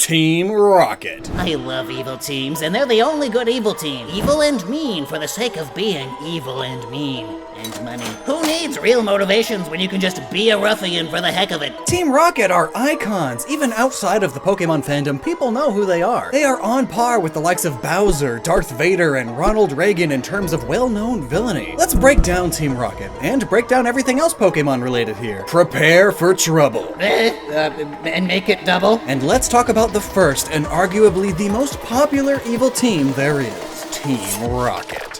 Team Rocket. I love evil teams, and they're the only good evil team. Evil and mean for the sake of being evil and mean. And money. Who needs real motivations when you can just be a ruffian for the heck of it? Team Rocket are icons. Even outside of the Pokemon fandom, people know who they are. They are on par with the likes of Bowser, Darth Vader, and Ronald Reagan in terms of well-known villainy. Let's break down Team Rocket, and break down everything else Pokemon related here. Prepare for trouble. And make it double? And let's talk about the first and arguably the most popular evil team there is, Team Rocket.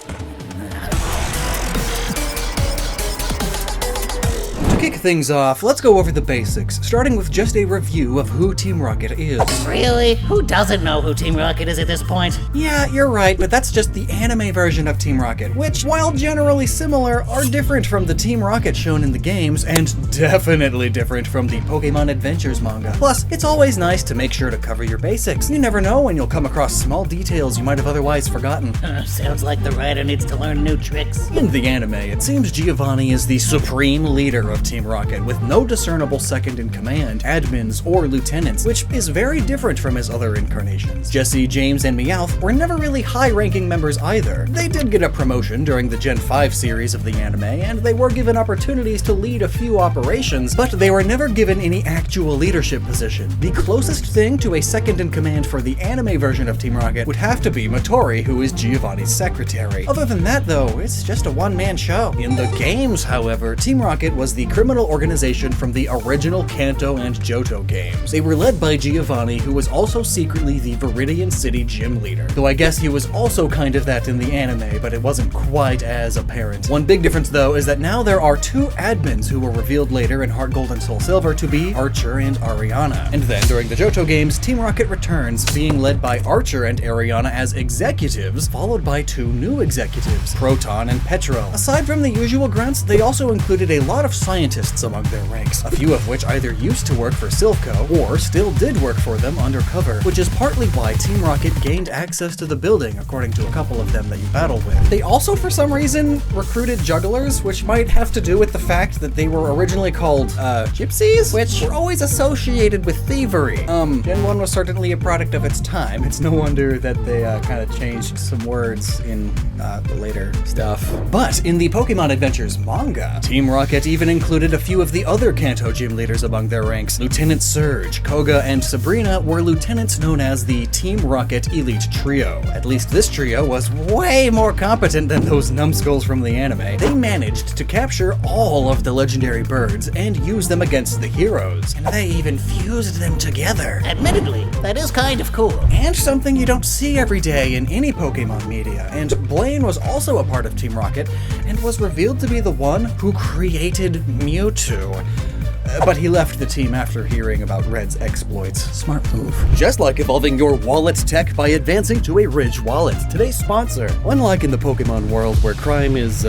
To kick things off, let's go over the basics, starting with just a review of who Team Rocket is. Really? Who doesn't know who Team Rocket is at this point? Yeah, you're right, but that's just the anime version of Team Rocket, which, while generally similar, are different from the Team Rocket shown in the games, and definitely different from the Pokemon Adventures manga. Plus, it's always nice to make sure to cover your basics. You never know when you'll come across small details you might have otherwise forgotten. Sounds like the writer needs to learn new tricks. In the anime, it seems Giovanni is the supreme leader of Team Rocket, with no discernible second-in-command, admins, or lieutenants, which is very different from his other incarnations. Jessie, James, and Meowth were never really high-ranking members either. They did get a promotion during the Gen 5 series of the anime, and they were given opportunities to lead a few operations, but they were never given any actual leadership position. The closest thing to a second-in-command for the anime version of Team Rocket would have to be Motori, who is Giovanni's secretary. Other than that, though, it's just a one-man show. In the games, however, Team Rocket was the criminal organization from the original Kanto and Johto games. They were led by Giovanni, who was also secretly the Viridian City gym leader. Though I guess he was also kind of that in the anime, but it wasn't quite as apparent. One big difference, though, is that now there are two admins who were revealed later in Heart Gold and Soul Silver to be Archer and Ariana. And then, during the Johto games, Team Rocket returns, being led by Archer and Ariana as executives, followed by two new executives, Proton and Petro. Aside from the usual grunts, they also included a lot of scientists among their ranks, a few of which either used to work for Silph.Co or still did work for them undercover, which is partly why Team Rocket gained access to the building, according to a couple of them that you battle with. They also, for some reason, recruited jugglers, which might have to do with the fact that they were originally called, gypsies, which were always associated with thievery. Gen 1 was certainly a product of its time. It's no wonder that they, kind of changed some words in, the later stuff. But in the Pokemon Adventures manga, Team Rocket even included a few of the other Kanto gym leaders among their ranks. Lieutenant Surge, Koga, and Sabrina were lieutenants known as the Team Rocket Elite Trio. At least this trio was way more competent than those numbskulls from the anime. They managed to capture all of the legendary birds and use them against the heroes. And they even fused them together. Admittedly, that is kind of cool. And something you don't see every day in any Pokemon media. And Blaine was also a part of Team Rocket, and was revealed to be the one who created Mewtwo. But he left the team after hearing about Red's exploits. Smart move. Just like evolving your wallet's tech by advancing to a Ridge wallet, today's sponsor. Unlike in the Pokemon world where crime is,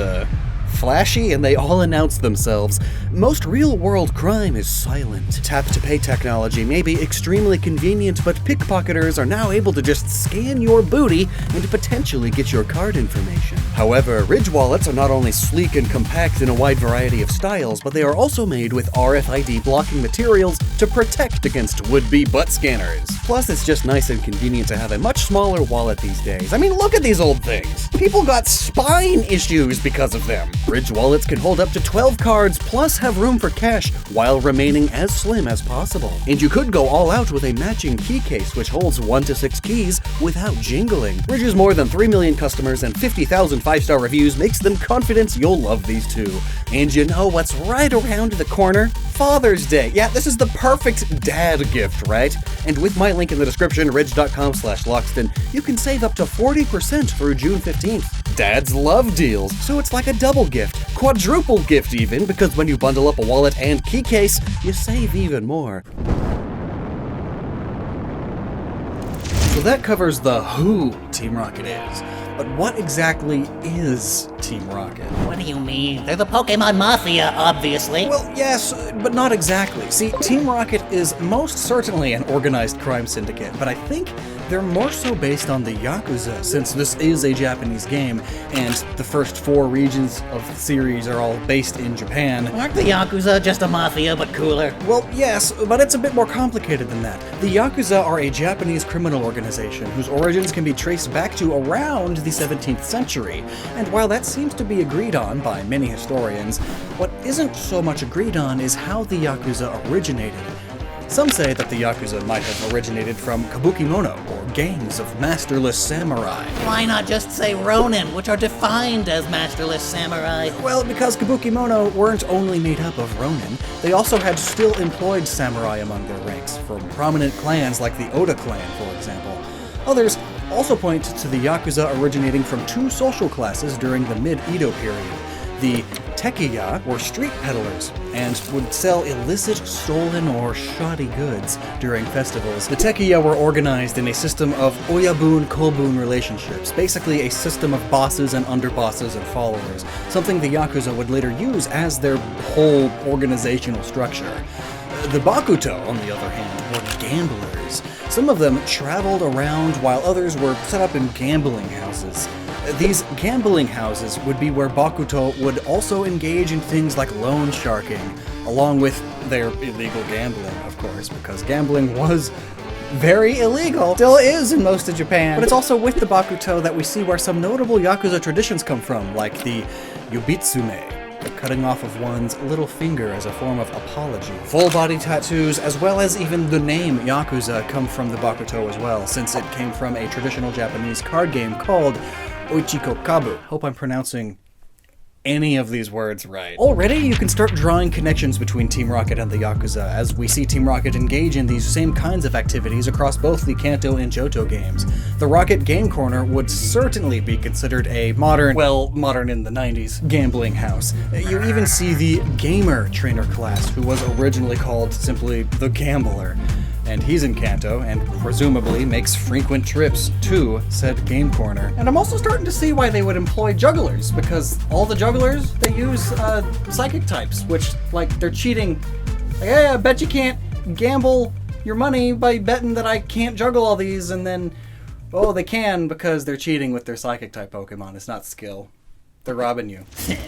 flashy and they all announce themselves, most real-world crime is silent. Tap-to-pay technology may be extremely convenient, but pickpocketers are now able to just scan your booty and potentially get your card information. However, Ridge wallets are not only sleek and compact in a wide variety of styles, but they are also made with RFID blocking materials to protect against would-be butt scanners. Plus, it's just nice and convenient to have a much smaller wallet these days. I mean, look at these old things. People got spine issues because of them. Ridge wallets can hold up to 12 cards, plus have room for cash, while remaining as slim as possible. And you could go all out with a matching key case, which holds 1 to 6 keys without jingling. Ridge's more than 3 million customers and 50,000 5-star reviews makes them confident you'll love these too. And you know what's right around the corner? Father's Day. Yeah, this is the perfect dad gift, right? And with my link in the description, ridge.com/Lockstin, you can save up to 40% through June 15th. Dads love deals, so it's like a double gift, quadruple gift even, because when you bundle up a wallet and key case, you save even more. So that covers the who Team Rocket is. But what exactly is Team Rocket. What do you mean? They're the Pokemon Mafia, obviously. Well, yes, but not exactly. See, Team Rocket is most certainly an organized crime syndicate, but I think they're more so based on the Yakuza, since this is a Japanese game, and the first 4 regions of the series are all based in Japan. Aren't the Yakuza just a mafia, but cooler? Well, yes, but it's a bit more complicated than that. The Yakuza are a Japanese criminal organization whose origins can be traced back to around the 17th century, and while that seems to be agreed on by many historians, what isn't so much agreed on is how the Yakuza originated. Some say that the Yakuza might have originated from kabukimono, or gangs of masterless samurai. Why not just say Ronin, which are defined as masterless samurai? Well, because kabukimono weren't only made up of Ronin, they also had still employed samurai among their ranks, from prominent clans like the Oda clan, for example. Others also point to the Yakuza originating from 2 social classes during the mid-Edo period. The tekiya were street peddlers, and would sell illicit, stolen, or shoddy goods during festivals. The tekiya were organized in a system of oyabun-kobun relationships, basically a system of bosses and underbosses and followers, something the Yakuza would later use as their whole organizational structure. The Bakuto, on the other hand, were gamblers. Some of them traveled around while others were set up in gambling houses. These gambling houses would be where Bakuto would also engage in things like loan sharking, along with their illegal gambling, of course, because gambling was very illegal, still is in most of Japan. But it's also with the Bakuto that we see where some notable Yakuza traditions come from, like the Yubitsume, the cutting off of one's little finger as a form of apology. Full body tattoos, as well as even the name Yakuza, come from the Bakuto as well, since it came from a traditional Japanese card game called Oichiko Kabu. Hope I'm pronouncing any of these words right. Already, you can start drawing connections between Team Rocket and the Yakuza, as we see Team Rocket engage in these same kinds of activities across both the Kanto and Johto games. The Rocket Game Corner would certainly be considered a modern in the 90s, gambling house. You even see the Gamer Trainer class, who was originally called simply the Gambler. And he's in Kanto, and presumably makes frequent trips to said game corner. And I'm also starting to see why they would employ jugglers, because all the jugglers, they use psychic types, which, like, they're cheating. Like, hey, I bet you can't gamble your money by betting that I can't juggle all these, and then, oh, they can because they're cheating with their psychic type Pokemon. It's not skill. They're robbing you.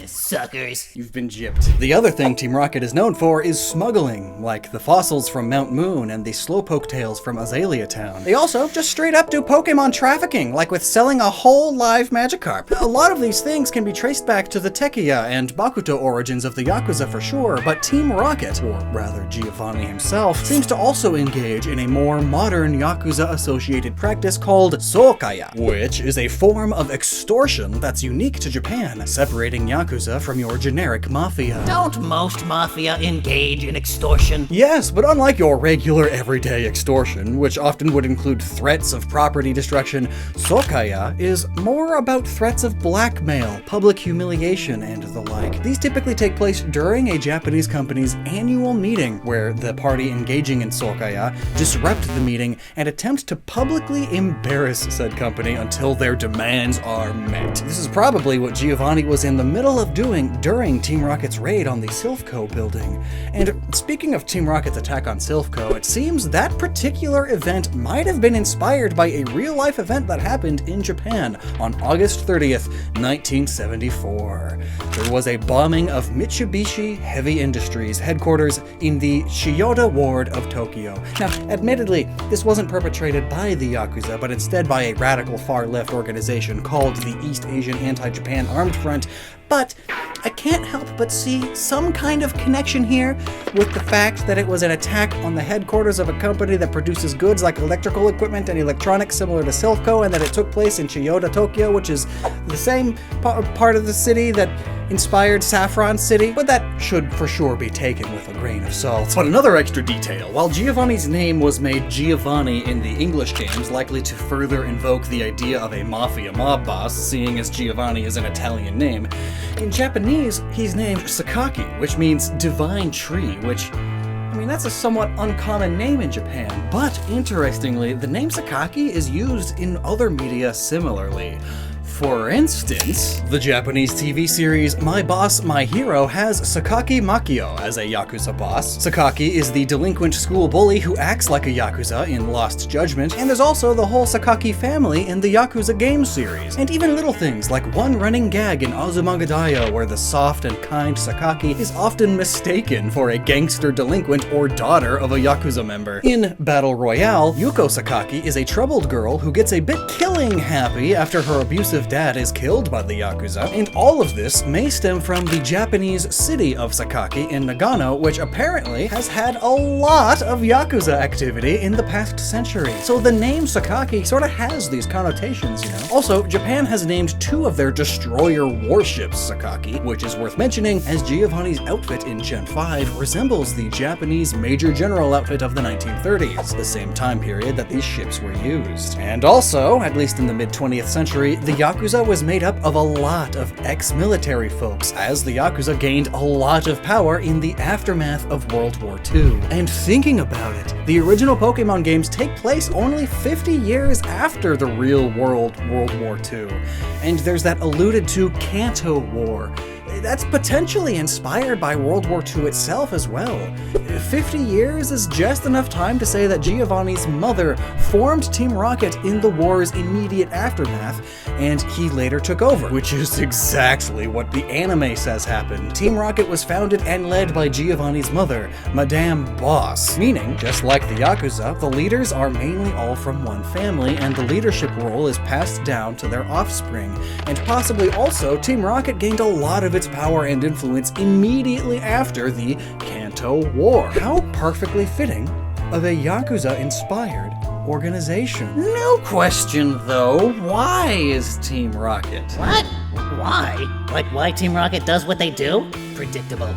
Suckers. You've been gypped. The other thing Team Rocket is known for is smuggling, like the fossils from Mount Moon and the Slowpoke tails from Azalea Town. They also just straight up do Pokemon trafficking, like with selling a whole live Magikarp. A lot of these things can be traced back to the Tekiya and Bakuto origins of the Yakuza for sure, but Team Rocket, or rather Giovanni himself, seems to also engage in a more modern Yakuza-associated practice called Sokaya, which is a form of extortion that's unique to Japan, separating Yakuza from your generic mafia. Don't most mafia engage in extortion? Yes, but unlike your regular everyday extortion, which often would include threats of property destruction, Sokaya is more about threats of blackmail, public humiliation, and the like. These typically take place during a Japanese company's annual meeting, where the party engaging in Sokaya disrupt the meeting and attempt to publicly embarrass said company until their demands are met. This is probably what Giovanni was in the middle of doing during Team Rocket's raid on the Silphco building. And speaking of Team Rocket's attack on Silphco, it seems that particular event might have been inspired by a real-life event that happened in Japan on August 30th, 1974. There was a bombing of Mitsubishi Heavy Industries headquarters in the Chiyoda ward of Tokyo. Now, admittedly, this wasn't perpetrated by the Yakuza, but instead by a radical far-left organization called the East Asian Anti-Japan Armed Front, but I can't help but see some kind of connection here with the fact that it was an attack on the headquarters of a company that produces goods like electrical equipment and electronics similar to Silphco, and that it took place in Chiyoda, Tokyo, which is the same part of the city that inspired Saffron City, but that should for sure be taken with a grain of salt. But another extra detail, while Giovanni's name was made Giovanni in the English games, likely to further invoke the idea of a mafia mob boss, seeing as Giovanni is an Italian name, in Japanese, he's named Sakaki, which means divine tree, which, I mean, that's a somewhat uncommon name in Japan, but interestingly, the name Sakaki is used in other media similarly. For instance, the Japanese TV series My Boss, My Hero has Sakaki Makio as a Yakuza boss. Sakaki is the delinquent school bully who acts like a Yakuza in Lost Judgment, and there's also the whole Sakaki family in the Yakuza game series. And even little things like one running gag in Azumanga Daioh where the soft and kind Sakaki is often mistaken for a gangster delinquent or daughter of a Yakuza member. In Battle Royale, Yuko Sakaki is a troubled girl who gets a bit killing happy after her abusive dad is killed by the Yakuza, and all of this may stem from the Japanese city of Sakaki in Nagano, which apparently has had a lot of Yakuza activity in the past century. So the name Sakaki sort of has these connotations, you know? Also, Japan has named 2 of their destroyer warships Sakaki, which is worth mentioning as Giovanni's outfit in Gen 5 resembles the Japanese Major General outfit of the 1930s, the same time period that these ships were used. And also, at least in the mid-20th century, the Yakuza was made up of a lot of ex-military folks, as the Yakuza gained a lot of power in the aftermath of World War II. And thinking about it, the original Pokemon games take place only 50 years after the real-world World War II. And there's that alluded to Kanto War. That's potentially inspired by World War II itself as well. 50 years is just enough time to say that Giovanni's mother formed Team Rocket in the war's immediate aftermath, and he later took over, which is exactly what the anime says happened. Team Rocket was founded and led by Giovanni's mother, Madame Boss, meaning, just like the Yakuza, the leaders are mainly all from one family, and the leadership role is passed down to their offspring. And possibly also, Team Rocket gained a lot of its power and influence immediately after the Kanto War. How perfectly fitting of a Yakuza-inspired organization. No question, though, why is Team Rocket? What? Why? Like why Team Rocket does what they do? Predictable.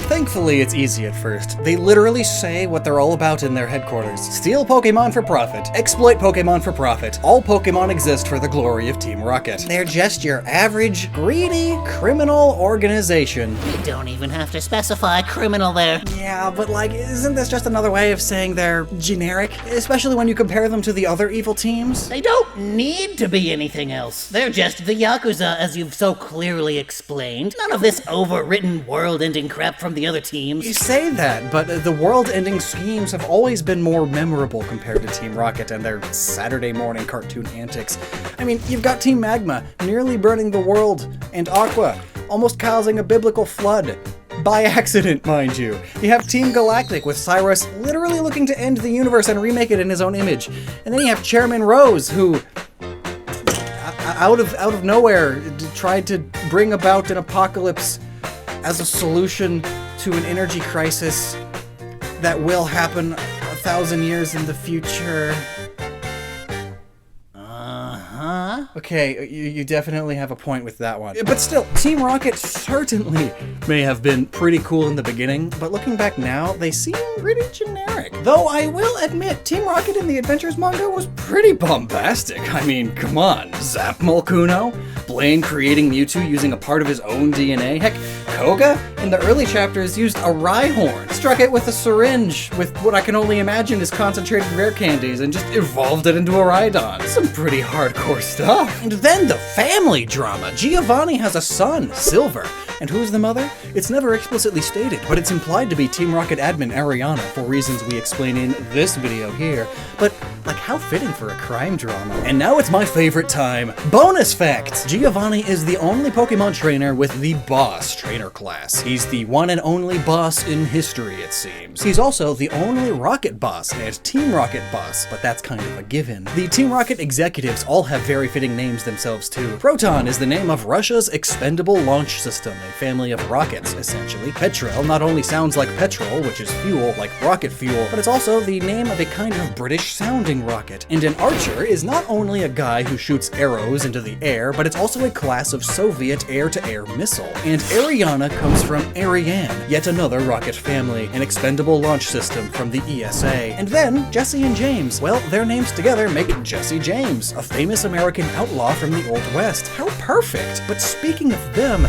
Thankfully, it's easy at first. They literally say what they're all about in their headquarters. Steal Pokemon for profit. Exploit Pokemon for profit. All Pokemon exist for the glory of Team Rocket. They're just your average, greedy, criminal organization. You don't even have to specify criminal there. Yeah, but like, isn't this just another way of saying they're generic? Especially when you compare them to the other evil teams? They don't need to be anything else. They're just the Yakuza, as you've so clearly explained. None of this overwritten world-ending crap from the other teams. You say that, but the world-ending schemes have always been more memorable compared to Team Rocket and their Saturday morning cartoon antics. I mean, you've got Team Magma nearly burning the world, and Aqua almost causing a biblical flood. By accident, mind you. You have Team Galactic with Cyrus literally looking to end the universe and remake it in his own image. And then you have Chairman Rose, who out of nowhere tried to bring about an apocalypse as a solution to an energy crisis that will happen 1,000 years in the future. Okay, you definitely have a point with that one. But still, Team Rocket certainly may have been pretty cool in the beginning, but looking back now, they seem pretty generic. Though I will admit, Team Rocket in the Adventures manga was pretty bombastic. I mean, come on. Zap Molkuno? Blaine creating Mewtwo using a part of his own DNA? Heck, Koga in the early chapters used a Rhyhorn, struck it with a syringe with what I can only imagine is concentrated rare candies, and just evolved it into a Rhydon. Some pretty hardcore stuff. And then the family drama. Giovanni has a son, Silver. And who's the mother? It's never explicitly stated, but it's implied to be Team Rocket admin Ariana for reasons we explain in this video here. But, like, how fitting for a crime drama. And now it's my favorite time. Bonus facts! Giovanni is the only Pokemon trainer with the boss trainer class. He's the one and only boss in history, it seems. He's also the only Rocket boss and Team Rocket boss, but that's kind of a given. The Team Rocket executives all have very fitting names themselves too. Proton is the name of Russia's expendable launch system, a family of rockets, essentially. Petrel not only sounds like petrol, which is fuel, like rocket fuel, but it's also the name of a kind of British-sounding rocket. And an archer is not only a guy who shoots arrows into the air, but it's also a class of Soviet air-to-air missile. And Ariana comes from Ariane, yet another rocket family, an expendable launch system from the ESA. And then, Jessie and James, well, their names together make Jesse James, a famous American outlaw from the Old West. How perfect! But speaking of them,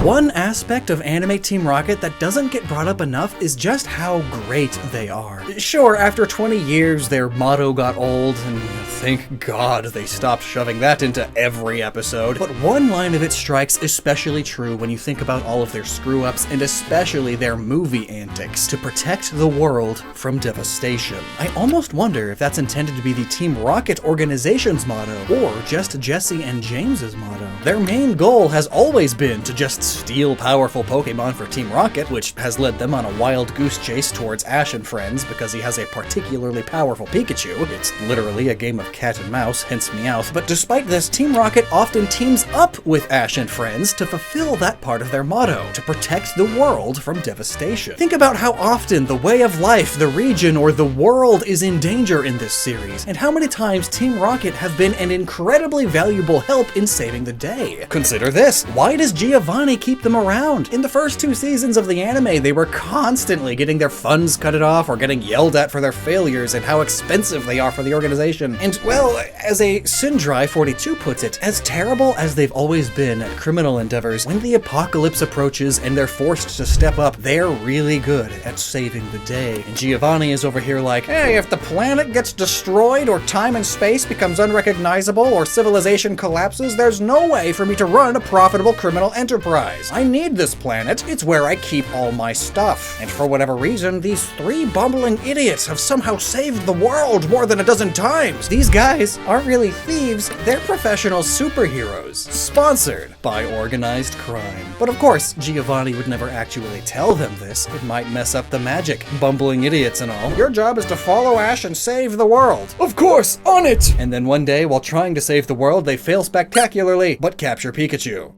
One aspect of anime Team Rocket that doesn't get brought up enough is just how great they are. Sure, after 20 years, their motto got old, and thank God they stopped shoving that into every episode, but one line of it strikes especially true when you think about all of their screw-ups, and especially their movie antics, to protect the world from devastation. I almost wonder if that's intended to be the Team Rocket organization's motto, or just Jessie and James's motto. Their main goal has always been to just steal powerful Pokemon for Team Rocket, which has led them on a wild goose chase towards Ash and friends because he has a particularly powerful Pikachu. It's literally a game of cat and mouse, hence Meowth. But despite this, Team Rocket often teams up with Ash and friends to fulfill that part of their motto, to protect the world from devastation. Think about how often the way of life, the region, or the world is in danger in this series, and how many times Team Rocket have been an incredibly valuable help in saving the day. Consider this. Why does Giovanni keep them around? In the first 2 seasons of the anime, they were constantly getting their funds cut off or getting yelled at for their failures and how expensive they are for the organization. And, well, as a Sindri42 puts it, as terrible as they've always been at criminal endeavors, when the apocalypse approaches and they're forced to step up, they're really good at saving the day. And Giovanni is over here like, hey, if the planet gets destroyed or time and space becomes unrecognizable or civilization collapses, there's no way for me to run a profitable criminal enterprise. I need this planet. It's where I keep all my stuff. And for whatever reason, these 3 bumbling idiots have somehow saved the world more than a dozen times. These guys aren't really thieves, they're professional superheroes. Sponsored by organized crime. But of course, Giovanni would never actually tell them this. It might mess up the magic. Bumbling idiots and all. Your job is to follow Ash and save the world. Of course, on it! And then one day, while trying to save the world, they fail spectacularly, but capture Pikachu.